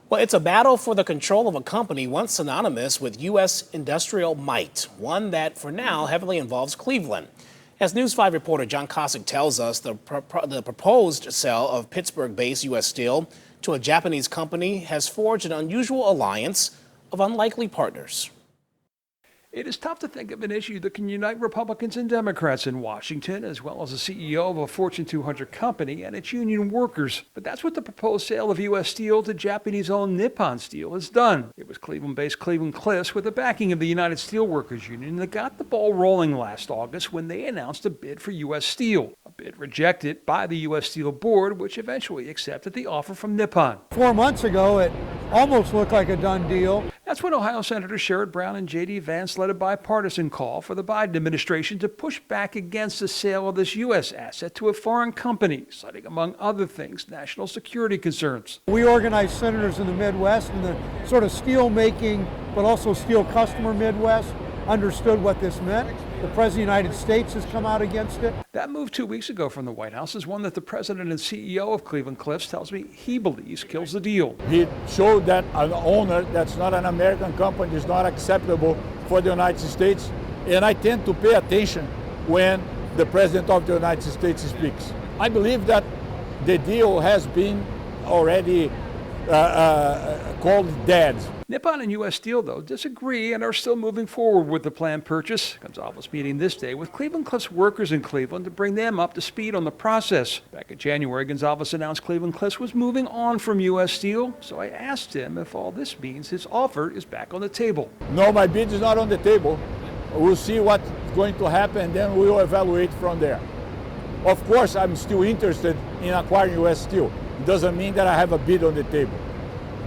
Well, it's a battle for the control of a company once synonymous with U.S. industrial might, one that for now heavily involves Cleveland. As News 5 reporter John Kosick tells us, the proposed sale of Pittsburgh-based U.S. Steel to a Japanese company has forged an unusual alliance of unlikely partners. It is tough to think of an issue that can unite Republicans and Democrats in Washington, as well as the CEO of a Fortune 200 company and its union workers. But that's what the proposed sale of U.S. Steel to Japanese-owned Nippon Steel has done. It was Cleveland-based Cleveland-Cliffs with the backing of the United Steelworkers Union that got the ball rolling last August when they announced a bid for U.S. Steel. A bid rejected by the U.S. Steel board, which eventually accepted the offer from Nippon. 4 months ago, it almost looked like a done deal. That's when Ohio Senators Sherrod Brown and J.D. Vance led a bipartisan call for the Biden administration to push back against the sale of this U.S. asset to a foreign company, citing, among other things, national security concerns. We organized senators in the Midwest, and the sort of steel making, but also steel customer Midwest, understood what this meant. The President of the United States has come out against it. That move 2 weeks ago from the White House is one that the president and CEO of Cleveland-Cliffs tells me he believes kills the deal. He showed that an owner that's not an American company is not acceptable for the United States, and I tend to pay attention when the President of the United States speaks. I believe that the deal has been already called dead. Nippon and U.S. Steel, though, disagree and are still moving forward with the planned purchase. Gonzalez meeting this day with Cleveland-Cliffs workers in Cleveland to bring them up to speed on the process. Back in January, Gonzalez announced Cleveland-Cliffs was moving on from U.S. Steel, so I asked him if all this means his offer is back on the table. No, my bid is not on the table. We'll see what's going to happen, and then we'll evaluate from there. Of course, I'm still interested in acquiring U.S. Steel. It doesn't mean that I have a bid on the table.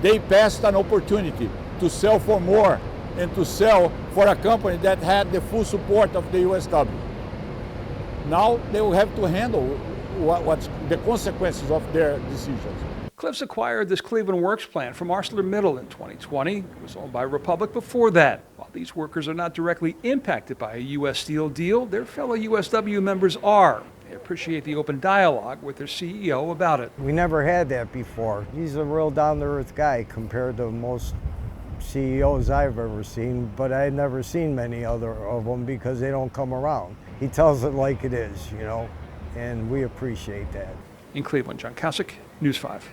They passed an opportunity to sell for more and to sell for a company that had the full support of the USW. Now they will have to handle what's the consequences of their decisions. Cliffs acquired this Cleveland Works plant from ArcelorMittal in 2020. It was owned by Republic before that. While these workers are not directly impacted by a U.S. Steel deal, their fellow USW members are. They appreciate the open dialogue with their CEO about it. We never had that before. He's a real down-to-earth guy compared to most CEOs I've ever seen, but I've never seen many other of them because they don't come around. He tells it like it is, and we appreciate that. In Cleveland, John Kosick, News 5.